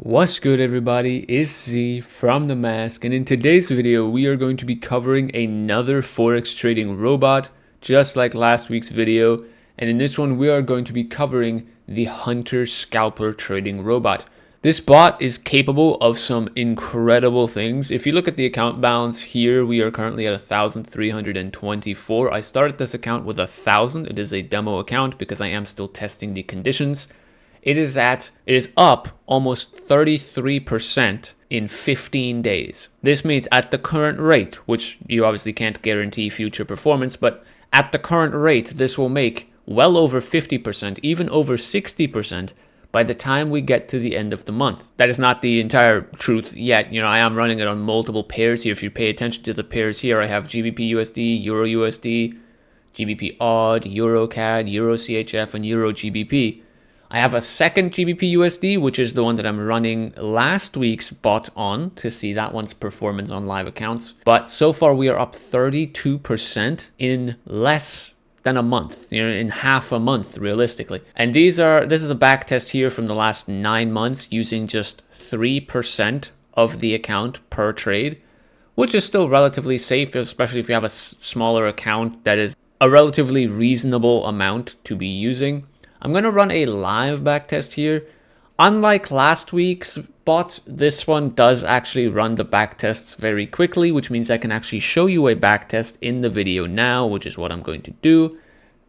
What's good, everybody? It's Z from The Mask, and in today's video we are going to be covering another forex trading robot just like last week's video, and in this one we are going to be covering the Hunter Scalper trading robot. This bot is capable of some incredible things. If you look at the account balance here, we are currently at 1,324. I started this account with 1,000. It is a demo account because I am still testing the conditions. It is up almost 33% in 15 days. This means at the current rate, which you obviously can't guarantee future performance, but at the current rate, this will make well over 50%, even over 60% by the time we get to the end of the month. That is not the entire truth yet. I am running it on multiple pairs here. If you pay attention to the pairs here, I have GBP USD, Euro USD, GBP AUD, Euro CAD, Euro CHF, and Euro GBP. I have a second GBP USD, which is the one that I'm running last week's bot on to see that one's performance on live accounts. But so far we are up 32% in less than a month, in half a month realistically. And this is a back test here from the last 9 months using just 3% of the account per trade, which is still relatively safe, especially if you have a smaller account. That is a relatively reasonable amount to be using. I'm going to run a live backtest here. Unlike last week's bot, this one does actually run the backtests very quickly, which means I can actually show you a backtest in the video now, which is what I'm going to do.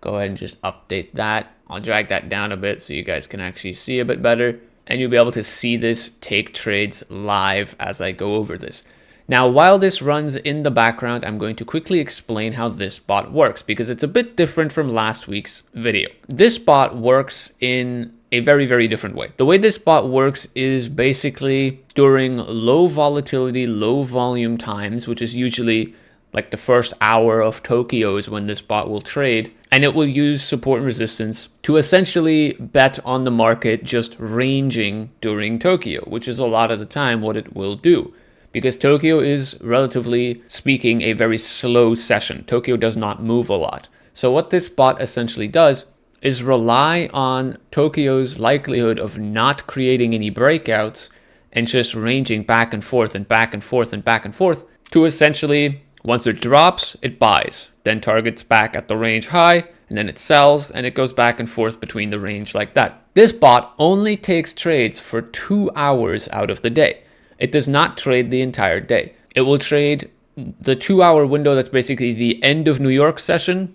Go ahead and just update that. I'll drag that down a bit so you guys can actually see a bit better, and you'll be able to see this take trades live as I go over this. Now, while this runs in the background, I'm going to quickly explain how this bot works because it's a bit different from last week's video. This bot works in a very, very different way. The way this bot works is basically during low volatility, low volume times, which is usually like the first hour of Tokyo is when this bot will trade, and it will use support and resistance to essentially bet on the market just ranging during Tokyo, which is a lot of the time what it will do. Because Tokyo is, relatively speaking, a very slow session. Tokyo does not move a lot. So what this bot essentially does is rely on Tokyo's likelihood of not creating any breakouts and just ranging back and forth and back and forth and back and forth to essentially, once it drops, it buys, then targets back at the range high, and then it sells, and it goes back and forth between the range like that. This bot only takes trades for 2 hours out of the day. It does not trade the entire day. It will trade the 2-hour window that's basically the end of New York session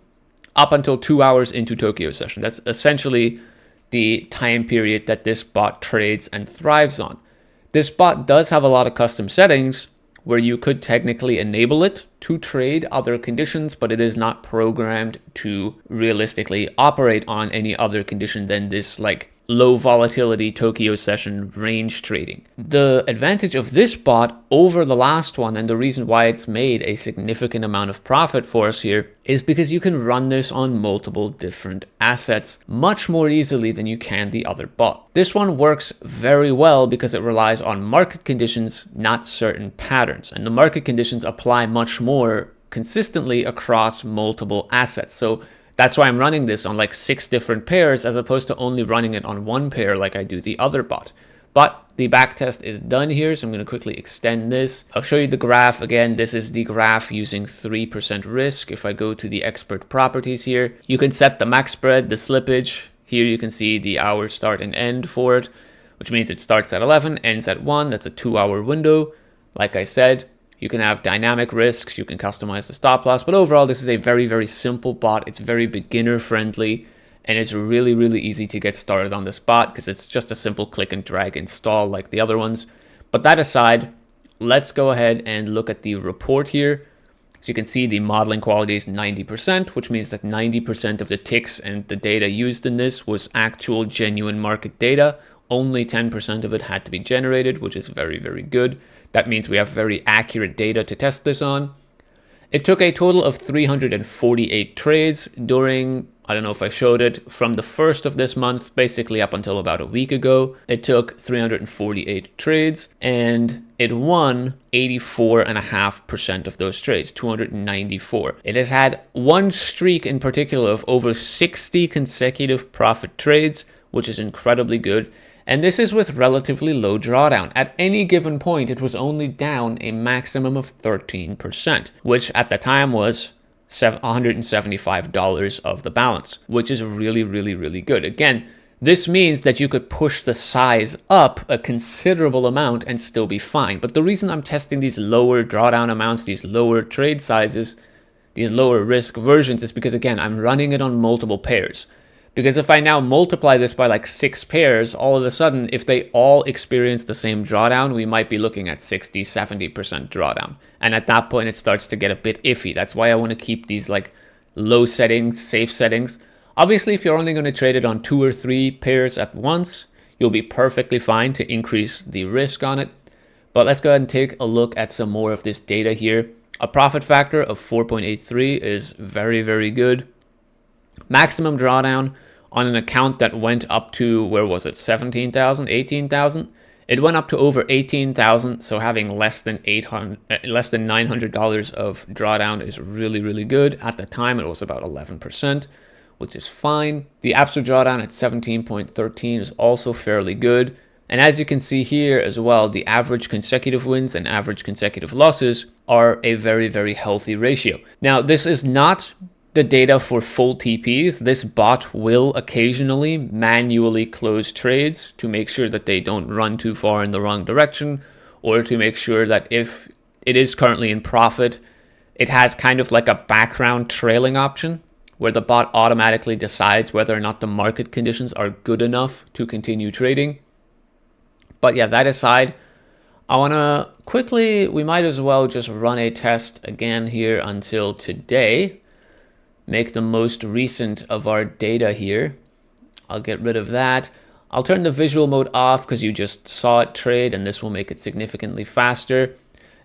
up until 2 hours into Tokyo session. That's essentially the time period that this bot trades and thrives on. This bot does have a lot of custom settings where you could technically enable it to trade other conditions, but it is not programmed to realistically operate on any other condition than this low volatility Tokyo session range trading. The advantage of this bot over the last one, and the reason why it's made a significant amount of profit for us here, is because you can run this on multiple different assets much more easily than you can the other bot. This one works very well because it relies on market conditions, not certain patterns, and the market conditions apply much more consistently across multiple assets. So that's why I'm running this on 6 different pairs as opposed to only running it on one pair like I do the other bot. But the backtest is done here, so I'm going to quickly extend this. I'll show you the graph. Again, this is the graph using 3% risk. If I go to the expert properties here, you can set the max spread, the slippage. Here you can see the hour start and end for it, which means it starts at 11, ends at 1. That's a 2-hour window. Like I said, you can have dynamic risks, you can customize the stop loss, but overall this is a very, very simple bot. It's very beginner friendly, and it's really, really easy to get started on this bot because it's just a simple click and drag install like the other ones. But that aside, let's go ahead and look at the report here. So you can see the modeling quality is 90%, which means that 90% of the ticks and the data used in this was actual genuine market data. Only 10% of it had to be generated, which is very, very good. That means we have very accurate data to test this on. It took a total of 348 trades during, I don't know if I showed it, from the 1st of this month, basically up until about a week ago. It took 348 trades and it won 84.5% of those trades, 294. It has had one streak in particular of over 60 consecutive profit trades, which is incredibly good. And this is with relatively low drawdown. At any given point, it was only down a maximum of 13%, which at the time was $175 of the balance, which is really, really, really good. Again, this means that you could push the size up a considerable amount and still be fine. But the reason I'm testing these lower drawdown amounts, these lower trade sizes, these lower risk versions is because, again, I'm running it on multiple pairs. Because if I now multiply this by like 6 pairs, all of a sudden, if they all experience the same drawdown, we might be looking at 60, 70% drawdown. And at that point, it starts to get a bit iffy. That's why I want to keep these like low settings, safe settings. Obviously, if you're only going to trade it on 2 or 3 pairs at once, you'll be perfectly fine to increase the risk on it. But let's go ahead and take a look at some more of this data here. A profit factor of 4.83 is very, very good. Maximum drawdown on an account that went up to, where was it, 17,000, 18,000? It went up to over 18,000, so having less than $900 of drawdown is really, really good. At the time, it was about 11%, which is fine. The absolute drawdown at 17.13 is also fairly good. And as you can see here as well, the average consecutive wins and average consecutive losses are a very, very healthy ratio. Now, this is not the data for full TPs. This bot will occasionally manually close trades to make sure that they don't run too far in the wrong direction, or to make sure that if it is currently in profit, it has kind of like a background trailing option where the bot automatically decides whether or not the market conditions are good enough to continue trading. But yeah, that aside, I want to quickly, we might as well just run a test again here until today. Make the most recent of our data here. I'll get rid of that. I'll turn the visual mode off because you just saw it trade, and this will make it significantly faster.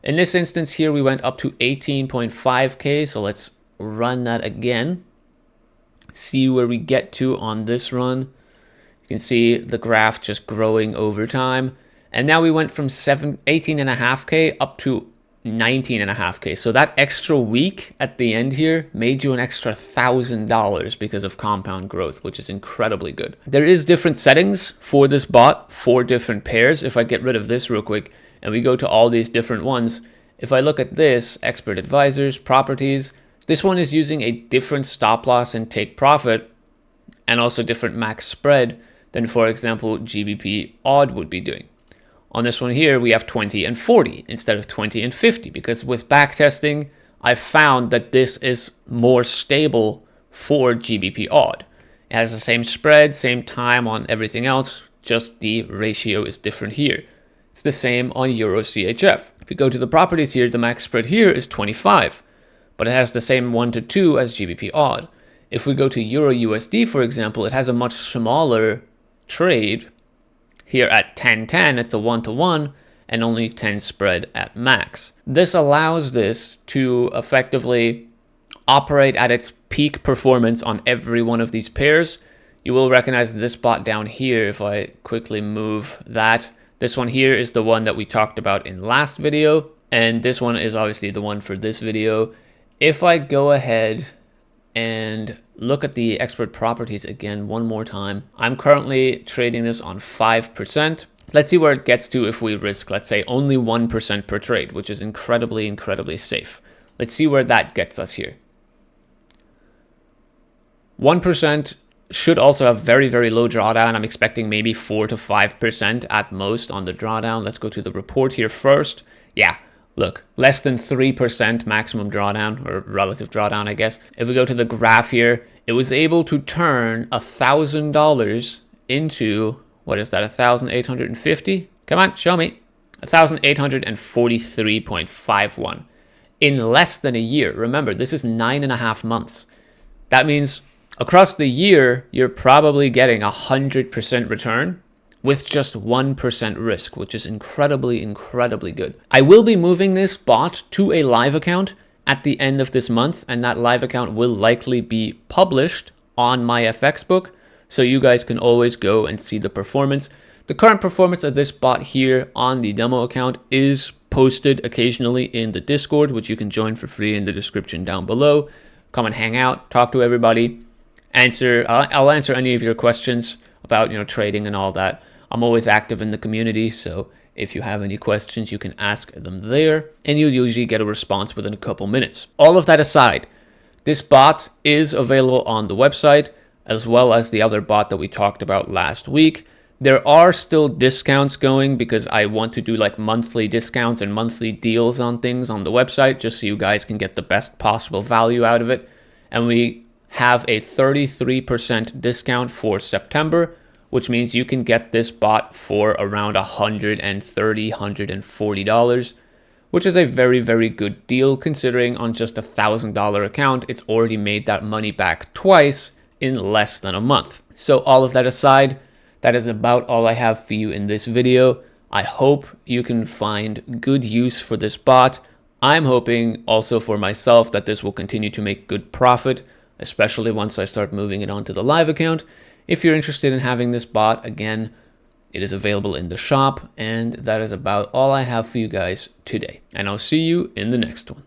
In this instance here, we went up to 18.5K. So let's run that again. See where we get to on this run. You can see the graph just growing over time. And now we went from 18.5K up to 19.5K. So that extra week at the end here made you an extra $1,000 because of compound growth, which is incredibly good. There is different settings for this bot for different pairs. If I get rid of this real quick and we go to all these different ones, if I look at this, expert advisors, properties, this one is using a different stop loss and take profit and also different max spread than, for example, GBP odd would be doing. On this one here, we have 20 and 40 instead of 20 and 50, because with backtesting, I found that this is more stable for GBP odd. It has the same spread, same time on everything else, just the ratio is different here. It's the same on Euro CHF. If you go to the properties here, the max spread here is 25, but it has the same 1 to 2 as GBP odd. If we go to Euro USD, for example, it has a much smaller trade. Here at 10-10, it's a 1-to-1 and only 10 spread at max. This allows this to effectively operate at its peak performance on every one of these pairs. You will recognize this bot down here if I quickly move that. This one here is the one that we talked about in last video, and this one is obviously the one for this video. If I go ahead and look at the expert properties again one more time, I'm currently trading this on 5%. Let's see where it gets to if we risk, let's say, only 1% per trade, which is incredibly, incredibly safe. Let's see where that gets us here. 1% should also have very, very low drawdown. I'm expecting maybe 4 to 5% at most on the drawdown. Let's go to the report here first. Yeah. Look, less than 3% maximum drawdown, or relative drawdown, I guess. If we go to the graph here, it was able to turn $1,000 into, what is that, 1,850? Come on, show me. 1,843.51 in less than a year. Remember, this is 9.5 months. That means across the year, you're probably getting 100% return with just 1% risk, which is incredibly, incredibly good. I will be moving this bot to a live account at the end of this month, and that live account will likely be published on my FX book, so you guys can always go and see the performance. The current performance of this bot here on the demo account is posted occasionally in the Discord, which you can join for free in the description down below. Come and hang out, talk to everybody, I'll answer any of your questions about trading and all that. I'm always active in the community, so if you have any questions, you can ask them there, and you'll usually get a response within a couple minutes. All of that aside, this bot is available on the website, as well as the other bot that we talked about last week. There are still discounts going because I want to do like monthly discounts and monthly deals on things on the website, just so you guys can get the best possible value out of it. And we have a 33% discount for September, which means you can get this bot for around $130, $140, which is a very, very good deal considering on just $1,000 account, it's already made that money back twice in less than a month. So all of that aside, that is about all I have for you in this video. I hope you can find good use for this bot. I'm hoping also for myself that this will continue to make good profit, especially once I start moving it onto the live account. If you're interested in having this bot, again, it is available in the shop, and that is about all I have for you guys today. And I'll see you in the next one.